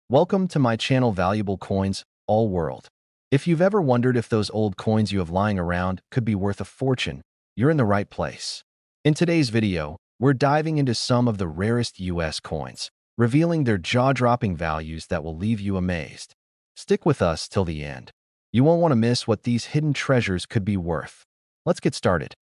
Welcome to my channel Valuable Coins, All World. If you've ever wondered if those old coins you have lying around could be worth a fortune, you're in the right place. In today's video, we're diving into some of the rarest US coins, revealing their jaw-dropping values that will leave you amazed. Stick with us till the end. You won't want to miss what these hidden treasures could be worth. Let's get started.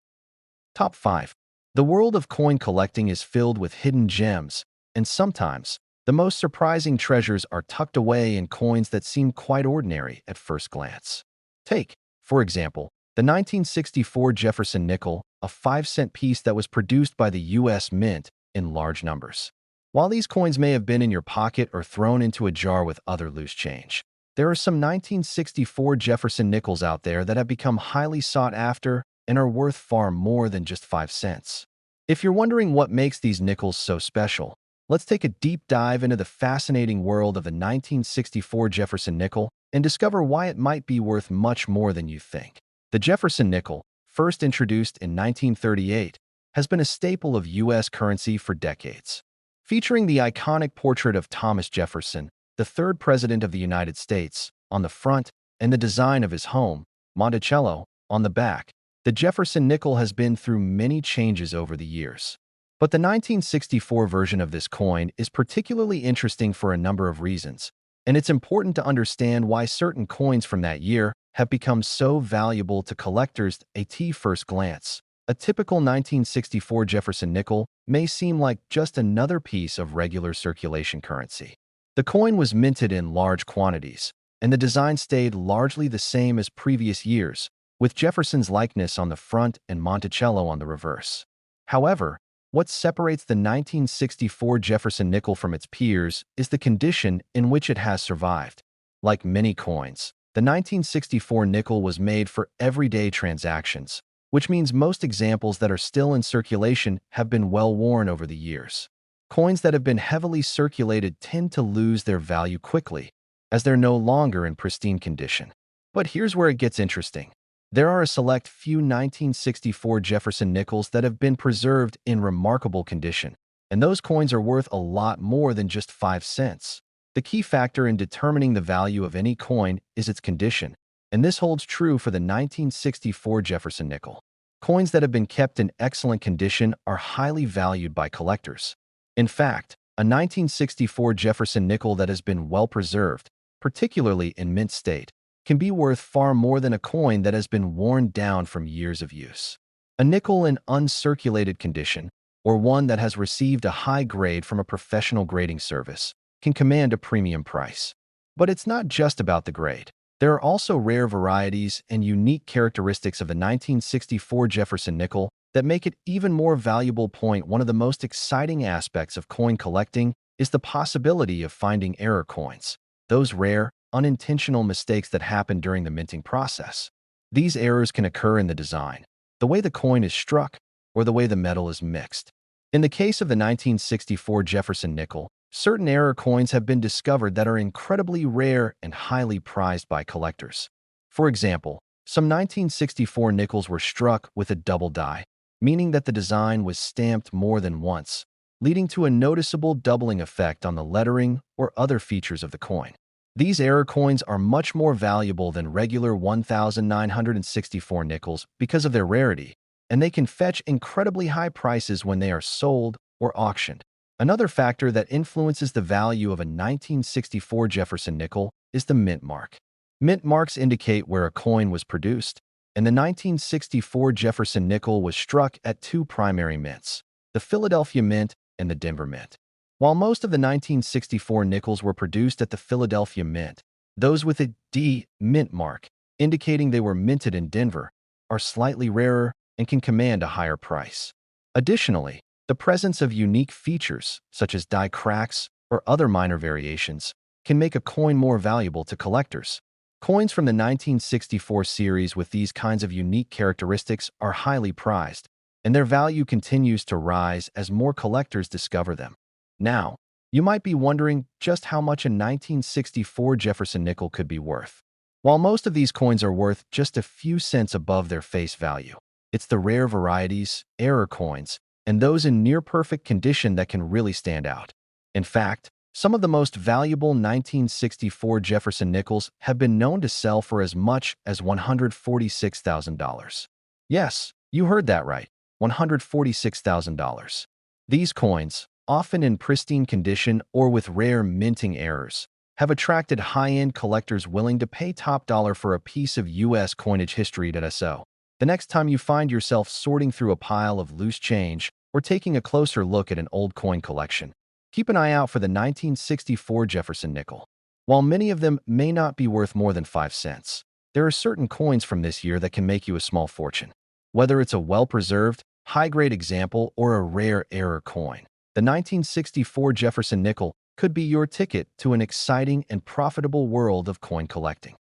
Top 5. The world of coin collecting is filled with hidden gems, and sometimes, the most surprising treasures are tucked away in coins that seem quite ordinary at first glance. Take, for example, the 1964 Jefferson nickel, a 5-cent piece that was produced by the U.S. Mint in large numbers. While these coins may have been in your pocket or thrown into a jar with other loose change, there are some 1964 Jefferson nickels out there that have become highly sought after and are worth far more than just 5 cents. If you're wondering what makes these nickels so special, let's take a deep dive into the fascinating world of the 1964 Jefferson nickel and discover why it might be worth much more than you think. The Jefferson nickel, first introduced in 1938, has been a staple of U.S. currency for decades. Featuring the iconic portrait of Thomas Jefferson, the third president of the United States, on the front and the design of his home, Monticello, on the back, the Jefferson nickel has been through many changes over the years. But the 1964 version of this coin is particularly interesting for a number of reasons, and it's important to understand why certain coins from that year have become so valuable to collectors at first glance. A typical 1964 Jefferson nickel may seem like just another piece of regular circulation currency. The coin was minted in large quantities, and the design stayed largely the same as previous years, with Jefferson's likeness on the front and Monticello on the reverse. However, what separates the 1964 Jefferson nickel from its peers is the condition in which it has survived. Like many coins, the 1964 nickel was made for everyday transactions, which means most examples that are still in circulation have been well worn over the years. Coins that have been heavily circulated tend to lose their value quickly, as they're no longer in pristine condition. But here's where it gets interesting. There are a select few 1964 Jefferson nickels that have been preserved in remarkable condition, and those coins are worth a lot more than just 5 cents. The key factor in determining the value of any coin is its condition, and this holds true for the 1964 Jefferson nickel. Coins that have been kept in excellent condition are highly valued by collectors. In fact, a 1964 Jefferson nickel that has been well preserved, particularly in mint state, can be worth far more than a coin that has been worn down from years of use. A nickel in uncirculated condition, or one that has received a high grade from a professional grading service, can command a premium price. But it's not just about the grade. There are also rare varieties and unique characteristics of the 1964 Jefferson nickel that make it even more valuable. One of the most exciting aspects of coin collecting is the possibility of finding error coins, those rare, unintentional mistakes that happen during the minting process. These errors can occur in the design, the way the coin is struck, or the way the metal is mixed. In the case of the 1964 Jefferson nickel, certain error coins have been discovered that are incredibly rare and highly prized by collectors. For example, some 1964 nickels were struck with a double die, meaning that the design was stamped more than once, leading to a noticeable doubling effect on the lettering or other features of the coin. These error coins are much more valuable than regular 1964 nickels because of their rarity, and they can fetch incredibly high prices when they are sold or auctioned. Another factor that influences the value of a 1964 Jefferson nickel is the mint mark. Mint marks indicate where a coin was produced, and the 1964 Jefferson nickel was struck at two primary mints, the Philadelphia Mint and the Denver Mint. While most of the 1964 nickels were produced at the Philadelphia Mint, those with a D mint mark, indicating they were minted in Denver, are slightly rarer and can command a higher price. Additionally, the presence of unique features, such as die cracks or other minor variations, can make a coin more valuable to collectors. Coins from the 1964 series with these kinds of unique characteristics are highly prized, and their value continues to rise as more collectors discover them. Now, you might be wondering just how much a 1964 Jefferson nickel could be worth. While most of these coins are worth just a few cents above their face value, it's the rare varieties, error coins, and those in near-perfect condition that can really stand out. In fact, Some of the most valuable 1964 Jefferson nickels have been known to sell for as much as $146,000. Yes, you heard that right, $146,000. These coins, often in pristine condition or with rare minting errors, have attracted high-end collectors willing to pay top dollar for a piece of U.S. coinage history. So, the next time you find yourself sorting through a pile of loose change or taking a closer look at an old coin collection, keep an eye out for the 1964 Jefferson nickel. While many of them may not be worth more than 5 cents, there are certain coins from this year that can make you a small fortune. Whether it's a well-preserved, high-grade example or a rare error coin, the 1964 Jefferson nickel could be your ticket to an exciting and profitable world of coin collecting.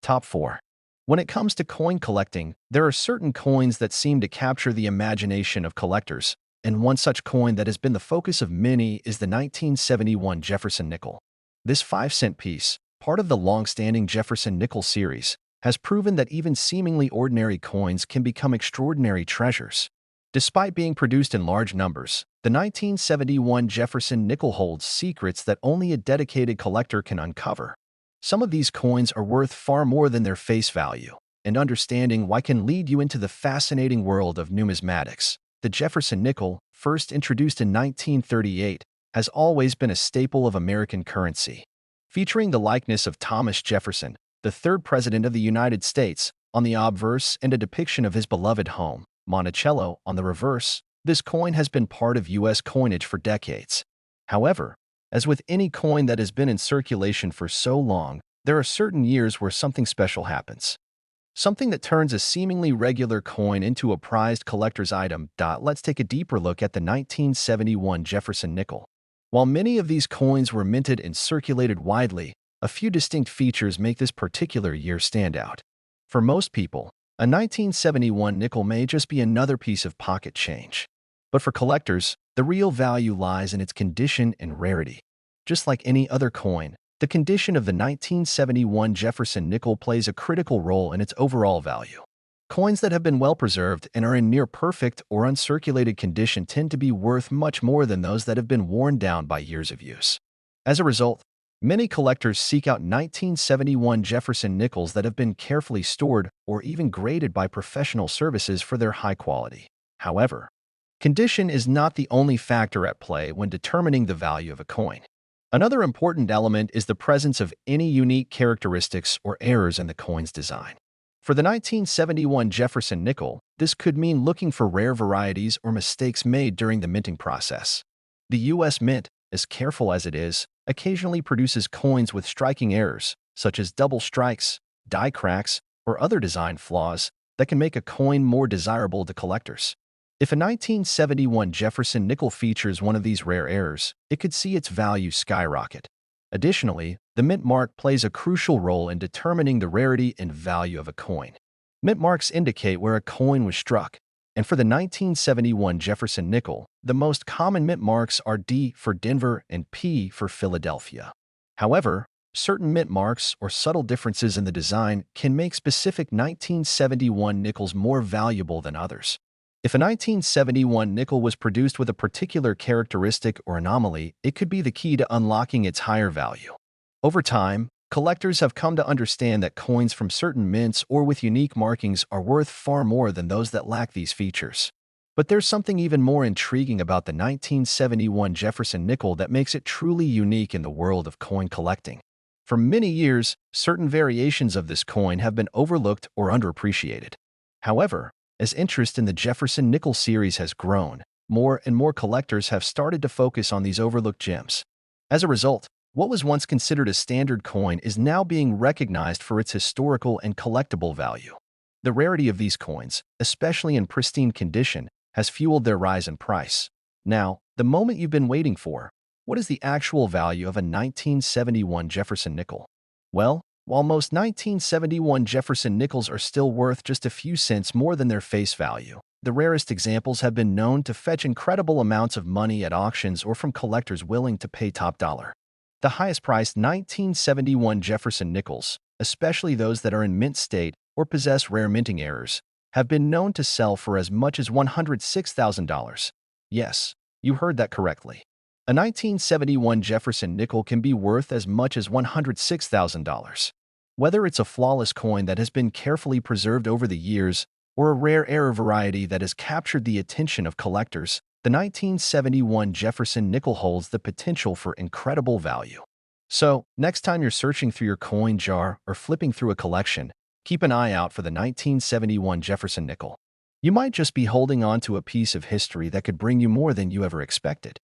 Top 4. When it comes to coin collecting, there are certain coins that seem to capture the imagination of collectors, and one such coin that has been the focus of many is the 1971 Jefferson nickel. This 5-cent piece, part of the long-standing Jefferson nickel series, has proven that even seemingly ordinary coins can become extraordinary treasures. Despite being produced in large numbers, the 1971 Jefferson nickel holds secrets that only a dedicated collector can uncover. Some of these coins are worth far more than their face value, and understanding why can lead you into the fascinating world of numismatics. The Jefferson nickel, first introduced in 1938, has always been a staple of American currency. Featuring the likeness of Thomas Jefferson, the third president of the United States, on the obverse and a depiction of his beloved home, Monticello, on the reverse, this coin has been part of U.S. coinage for decades. However, as with any coin that has been in circulation for so long, there are certain years where something special happens. Something that turns a seemingly regular coin into a prized collector's item. Let's take a deeper look at the 1971 Jefferson nickel. While many of these coins were minted and circulated widely, a few distinct features make this particular year stand out. For most people, a 1971 nickel may just be another piece of pocket change. But for collectors, the real value lies in its condition and rarity. Just like any other coin, the condition of the 1971 Jefferson nickel plays a critical role in its overall value. Coins that have been well preserved and are in near perfect or uncirculated condition tend to be worth much more than those that have been worn down by years of use. As a result, many collectors seek out 1971 Jefferson nickels that have been carefully stored or even graded by professional services for their high quality. However, condition is not the only factor at play when determining the value of a coin. Another important element is the presence of any unique characteristics or errors in the coin's design. For the 1971 Jefferson nickel, this could mean looking for rare varieties or mistakes made during the minting process. The U.S. Mint, as careful as it is, occasionally produces coins with striking errors, such as double strikes, die cracks, or other design flaws that can make a coin more desirable to collectors. If a 1971 Jefferson nickel features one of these rare errors, it could see its value skyrocket. Additionally, the mint mark plays a crucial role in determining the rarity and value of a coin. Mint marks indicate where a coin was struck, and for the 1971 Jefferson nickel, the most common mint marks are D for Denver and P for Philadelphia. However, certain mint marks or subtle differences in the design can make specific 1971 nickels more valuable than others. If a 1971 nickel was produced with a particular characteristic or anomaly, it could be the key to unlocking its higher value. Over time, collectors have come to understand that coins from certain mints or with unique markings are worth far more than those that lack these features. But there's something even more intriguing about the 1971 Jefferson nickel that makes it truly unique in the world of coin collecting. For many years, certain variations of this coin have been overlooked or underappreciated. However, as interest in the Jefferson nickel series has grown, more and more collectors have started to focus on these overlooked gems. As a result, what was once considered a standard coin is now being recognized for its historical and collectible value. The rarity of these coins, especially in pristine condition, has fueled their rise in price. Now, the moment you've been waiting for. What is the actual value of a 1971 Jefferson nickel? Well, while most 1971 Jefferson nickels are still worth just a few cents more than their face value, the rarest examples have been known to fetch incredible amounts of money at auctions or from collectors willing to pay top dollar. The highest-priced 1971 Jefferson nickels, especially those that are in mint state or possess rare minting errors, have been known to sell for as much as $106,000. Yes, you heard that correctly. A 1971 Jefferson nickel can be worth as much as $106,000. Whether it's a flawless coin that has been carefully preserved over the years or a rare error variety that has captured the attention of collectors, the 1971 Jefferson nickel holds the potential for incredible value. So, next time you're searching through your coin jar or flipping through a collection, keep an eye out for the 1971 Jefferson nickel. You might just be holding on to a piece of history that could bring you more than you ever expected.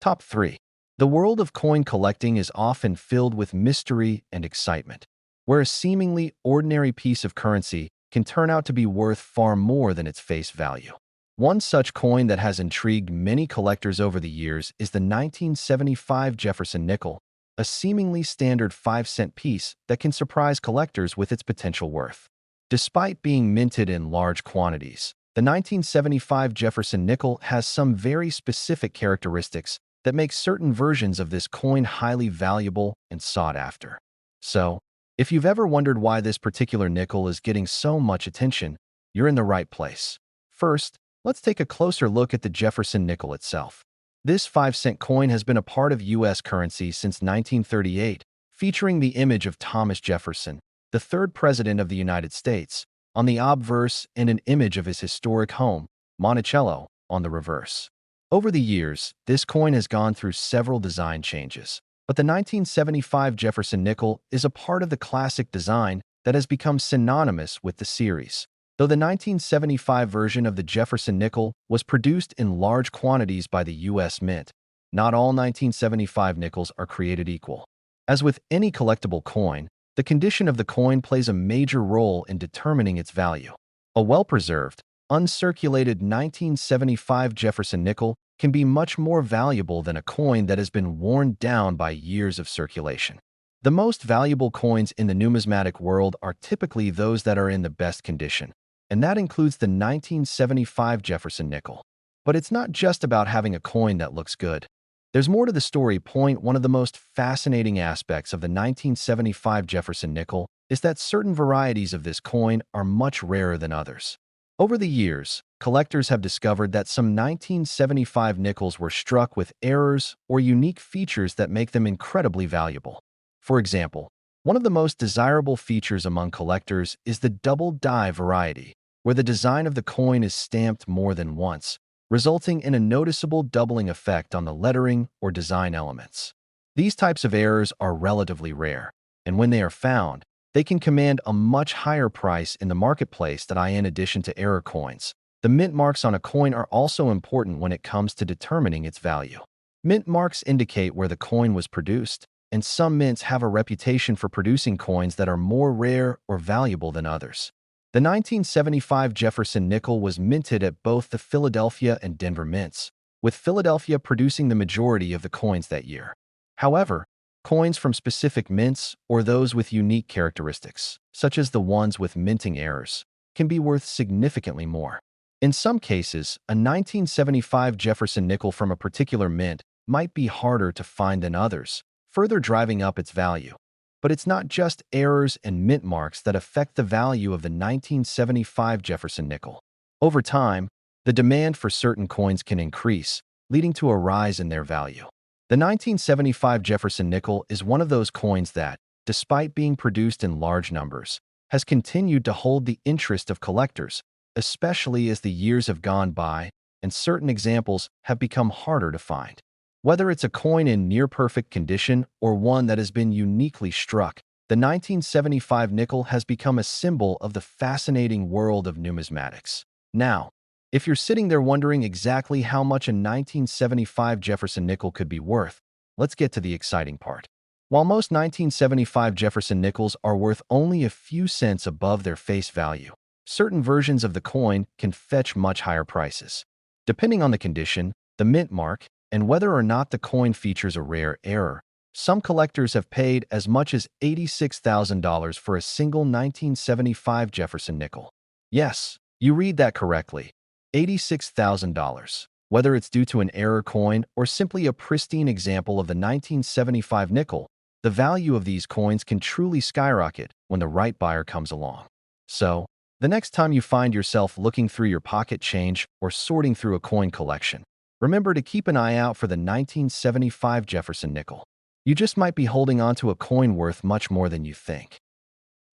Top 3. The world of coin collecting is often filled with mystery and excitement, where a seemingly ordinary piece of currency can turn out to be worth far more than its face value. One such coin that has intrigued many collectors over the years is the 1975 Jefferson nickel, a seemingly standard 5-cent piece that can surprise collectors with its potential worth. Despite being minted in large quantities, the 1975 Jefferson nickel has some very specific characteristics that make certain versions of this coin highly valuable and sought after. So, if you've ever wondered why this particular nickel is getting so much attention, you're in the right place. First, let's take a closer look at the Jefferson nickel itself. This 5-cent coin has been a part of U.S. currency since 1938, featuring the image of Thomas Jefferson, the third president of the United States, on the obverse and an image of his historic home, Monticello, on the reverse. Over the years, this coin has gone through several design changes, but the 1975 Jefferson nickel is a part of the classic design that has become synonymous with the series. Though the 1975 version of the Jefferson nickel was produced in large quantities by the U.S. Mint, not all 1975 nickels are created equal. As with any collectible coin, the condition of the coin plays a major role in determining its value. A well-preserved, uncirculated 1975 Jefferson nickel can be much more valuable than a coin that has been worn down by years of circulation. The most valuable coins in the numismatic world are typically those that are in the best condition, and that includes the 1975 Jefferson nickel. But it's not just about having a coin that looks good. There's more to the story. One of the most fascinating aspects of the 1975 Jefferson nickel is that certain varieties of this coin are much rarer than others. Over the years, collectors have discovered that some 1975 nickels were struck with errors or unique features that make them incredibly valuable. For example, one of the most desirable features among collectors is the double die variety, where the design of the coin is stamped more than once, resulting in a noticeable doubling effect on the lettering or design elements. These types of errors are relatively rare, and when they are found, they can command a much higher price in the marketplace in addition to error coins. The mint marks on a coin are also important when it comes to determining its value. Mint marks indicate where the coin was produced, and some mints have a reputation for producing coins that are more rare or valuable than others. The 1975 Jefferson nickel was minted at both the Philadelphia and Denver mints, with Philadelphia producing the majority of the coins that year. However, coins from specific mints or those with unique characteristics, such as the ones with minting errors, can be worth significantly more. In some cases, a 1975 Jefferson nickel from a particular mint might be harder to find than others, further driving up its value. But it's not just errors and mint marks that affect the value of the 1975 Jefferson nickel. Over time, the demand for certain coins can increase, leading to a rise in their value. The 1975 Jefferson nickel is one of those coins that, despite being produced in large numbers, has continued to hold the interest of collectors, especially as the years have gone by and certain examples have become harder to find. Whether it's a coin in near-perfect condition or one that has been uniquely struck, the 1975 nickel has become a symbol of the fascinating world of numismatics. Now, if you're sitting there wondering exactly how much a 1975 Jefferson nickel could be worth, let's get to the exciting part. While most 1975 Jefferson nickels are worth only a few cents above their face value, certain versions of the coin can fetch much higher prices. Depending on the condition, the mint mark, and whether or not the coin features a rare error, some collectors have paid as much as $86,000 for a single 1975 Jefferson nickel. Yes, you read that correctly. $86,000. Whether it's due to an error coin or simply a pristine example of the 1975 nickel, the value of these coins can truly skyrocket when the right buyer comes along. So, the next time you find yourself looking through your pocket change or sorting through a coin collection, Remember to keep an eye out for the 1975 Jefferson nickel. You just might be holding onto a coin worth much more than you think.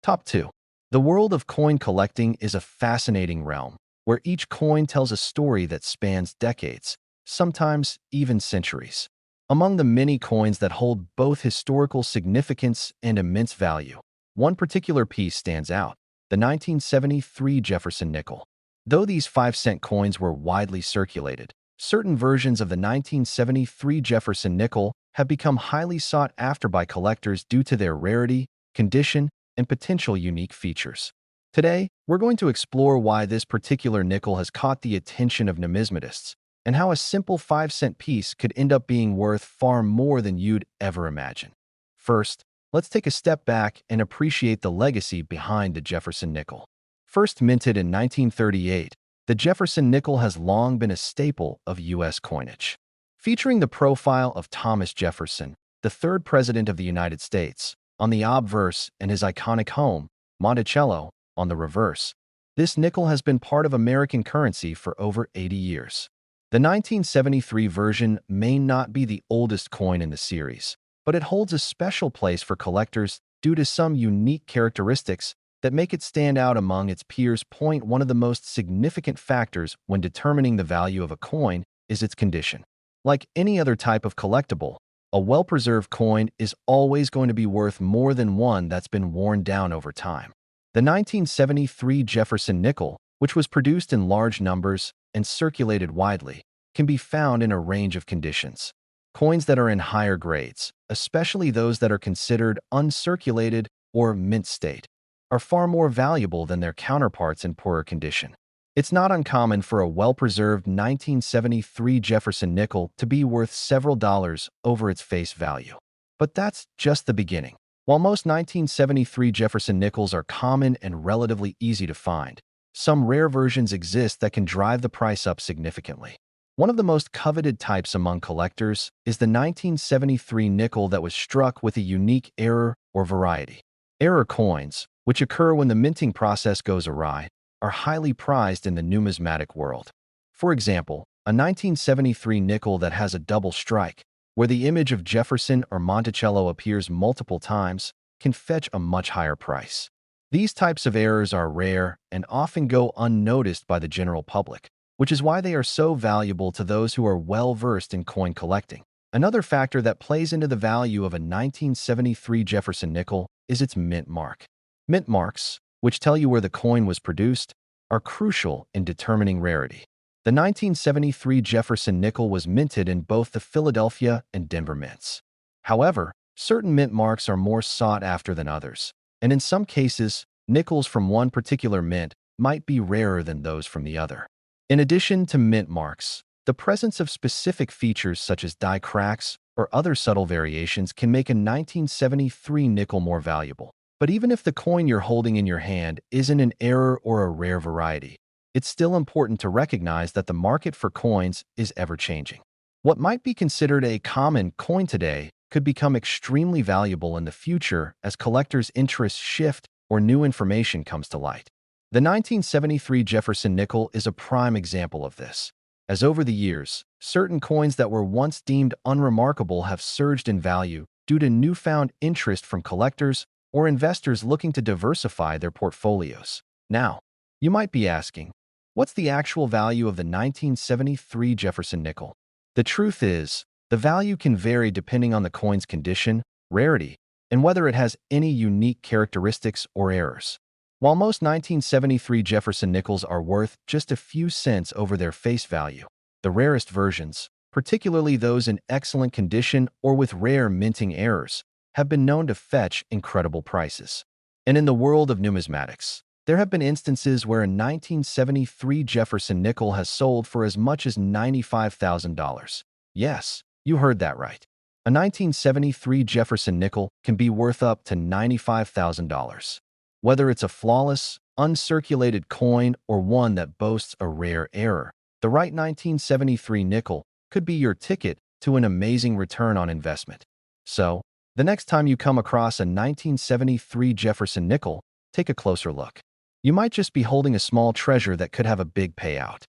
Top 2. The world of coin collecting is a fascinating realm, where each coin tells a story that spans decades, sometimes even centuries. Among the many coins that hold both historical significance and immense value, one particular piece stands out: the 1973 Jefferson nickel. Though these 5-cent coins were widely circulated, certain versions of the 1973 Jefferson nickel have become highly sought after by collectors due to their rarity, condition, and potential unique features. Today, we're going to explore why this particular nickel has caught the attention of numismatists, and how a simple 5-cent piece could end up being worth far more than you'd ever imagine. First, let's take a step back and appreciate the legacy behind the Jefferson nickel. First minted in 1938, the Jefferson nickel has long been a staple of U.S. coinage. Featuring the profile of Thomas Jefferson, the third president of the United States, on the obverse and his iconic home, Monticello, on the reverse, this nickel has been part of American currency for over 80 years. The 1973 version may not be the oldest coin in the series, but it holds a special place for collectors due to some unique characteristics that make it stand out among its peers. One of the most significant factors when determining the value of a coin is its condition. Like any other type of collectible, a well-preserved coin is always going to be worth more than one that's been worn down over time. The 1973 Jefferson nickel, which was produced in large numbers and circulated widely, can be found in a range of conditions. Coins that are in higher grades, especially those that are considered uncirculated or mint state, are far more valuable than their counterparts in poorer condition. It's not uncommon for a well-preserved 1973 Jefferson nickel to be worth several dollars over its face value. But that's just the beginning. While most 1973 Jefferson nickels are common and relatively easy to find, some rare versions exist that can drive the price up significantly. One of the most coveted types among collectors is the 1973 nickel that was struck with a unique error or variety. Error coins, which occur when the minting process goes awry, are highly prized in the numismatic world. For example, a 1973 nickel that has a double strike, where the image of Jefferson or Monticello appears multiple times, can fetch a much higher price. These types of errors are rare and often go unnoticed by the general public, which is why they are so valuable to those who are well-versed in coin collecting. Another factor that plays into the value of a 1973 Jefferson nickel is its mint mark. Mint marks, which tell you where the coin was produced, are crucial in determining rarity. The 1973 Jefferson nickel was minted in both the Philadelphia and Denver mints. However, certain mint marks are more sought after than others, and in some cases, nickels from one particular mint might be rarer than those from the other. In addition to mint marks, the presence of specific features such as die cracks or other subtle variations can make a 1973 nickel more valuable. But even if the coin you're holding in your hand isn't an error or a rare variety, it's still important to recognize that the market for coins is ever-changing. What might be considered a common coin today could become extremely valuable in the future as collectors' interests shift or new information comes to light. The 1973 Jefferson nickel is a prime example of this, as over the years, certain coins that were once deemed unremarkable have surged in value due to newfound interest from collectors or investors looking to diversify their portfolios. Now, you might be asking, what's the actual value of the 1973 Jefferson nickel? The truth is, the value can vary depending on the coin's condition, rarity, and whether it has any unique characteristics or errors. While most 1973 Jefferson nickels are worth just a few cents over their face value, the rarest versions, particularly those in excellent condition or with rare minting errors, have been known to fetch incredible prices. And in the world of numismatics, there have been instances where a 1973 Jefferson nickel has sold for as much as $95,000. Yes, you heard that right. A 1973 Jefferson nickel can be worth up to $95,000. Whether it's a flawless, uncirculated coin or one that boasts a rare error, the right 1973 nickel could be your ticket to an amazing return on investment. So, the next time you come across a 1973 Jefferson nickel, take a closer look. You might just be holding a small treasure that could have a big payout.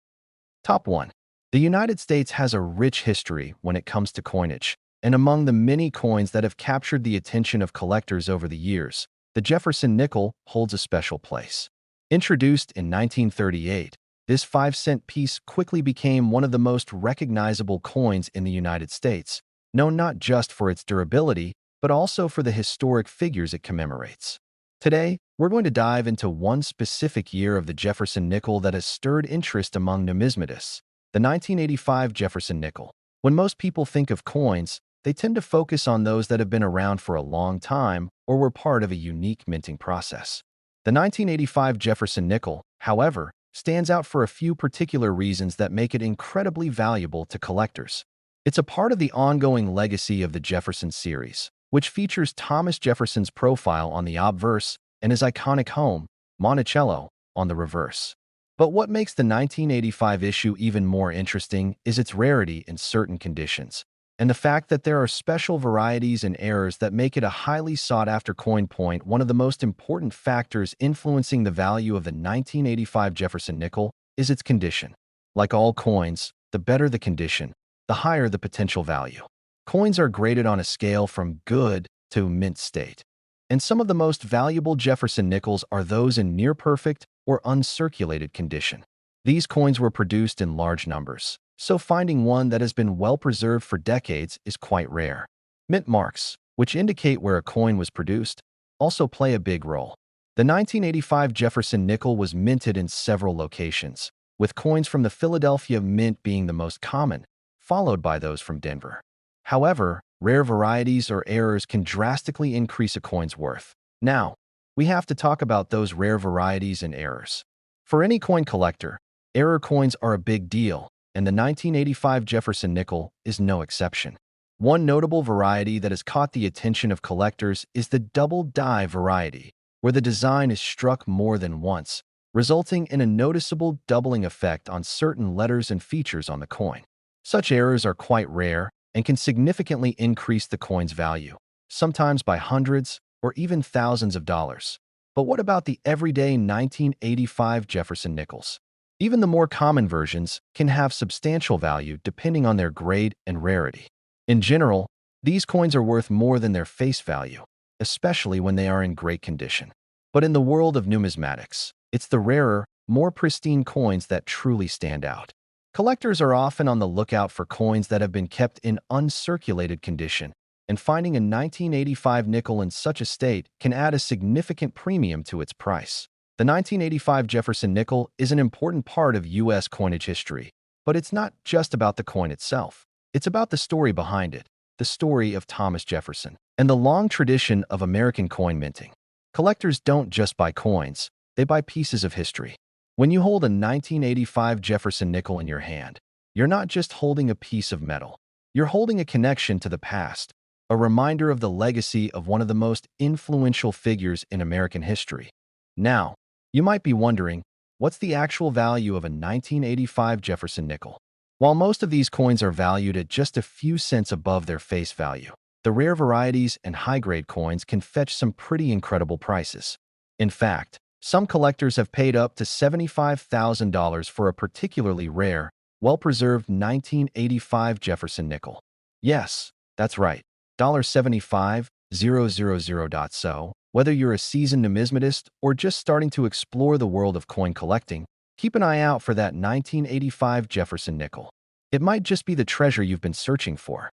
Top 1. The United States has a rich history when it comes to coinage, and among the many coins that have captured the attention of collectors over the years, the Jefferson nickel holds a special place. Introduced in 1938, this 5-cent piece quickly became one of the most recognizable coins in the United States, known not just for its durability, but also for the historic figures it commemorates. Today, we're going to dive into one specific year of the Jefferson nickel that has stirred interest among numismatists, the 1985 Jefferson nickel. When most people think of coins, they tend to focus on those that have been around for a long time or were part of a unique minting process. The 1985 Jefferson nickel, however, stands out for a few particular reasons that make it incredibly valuable to collectors. It's a part of the ongoing legacy of the Jefferson series, which features Thomas Jefferson's profile on the obverse and his iconic home, Monticello, on the reverse. But what makes the 1985 issue even more interesting is its rarity in certain conditions, and the fact that there are special varieties and errors that make it a highly sought-after coin. One of the most important factors influencing the value of the 1985 Jefferson nickel is its condition. Like all coins, the better the condition, the higher the potential value. Coins are graded on a scale from good to mint state, and some of the most valuable Jefferson nickels are those in near-perfect or uncirculated condition. These coins were produced in large numbers, so finding one that has been well preserved for decades is quite rare. Mint marks, which indicate where a coin was produced, also play a big role. The 1985 Jefferson nickel was minted in several locations, with coins from the Philadelphia Mint being the most common, followed by those from Denver. However, rare varieties or errors can drastically increase a coin's worth. Now, we have to talk about those rare varieties and errors. For any coin collector, error coins are a big deal, and the 1985 Jefferson nickel is no exception. One notable variety that has caught the attention of collectors is the double die variety, where the design is struck more than once, resulting in a noticeable doubling effect on certain letters and features on the coin. Such errors are quite rare and can significantly increase the coin's value, sometimes by hundreds or even thousands of dollars. But what about the everyday 1985 Jefferson nickels? Even the more common versions can have substantial value depending on their grade and rarity. In general, these coins are worth more than their face value, especially when they are in great condition. But in the world of numismatics, it's the rarer, more pristine coins that truly stand out. Collectors are often on the lookout for coins that have been kept in uncirculated condition, and finding a 1985 nickel in such a state can add a significant premium to its price. The 1985 Jefferson nickel is an important part of U.S. coinage history, but it's not just about the coin itself. It's about the story behind it, the story of Thomas Jefferson, and the long tradition of American coin minting. Collectors don't just buy coins, they buy pieces of history. When you hold a 1985 Jefferson nickel in your hand, you're not just holding a piece of metal. You're holding a connection to the past, a reminder of the legacy of one of the most influential figures in American history. Now, you might be wondering, what's the actual value of a 1985 Jefferson nickel? While most of these coins are valued at just a few cents above their face value, the rare varieties and high-grade coins can fetch some pretty incredible prices. In fact, some collectors have paid up to $75,000 for a particularly rare, well-preserved 1985 Jefferson nickel. Yes, that's right, $75,000. So, whether you're a seasoned numismatist or just starting to explore the world of coin collecting, keep an eye out for that 1985 Jefferson nickel. It might just be the treasure you've been searching for.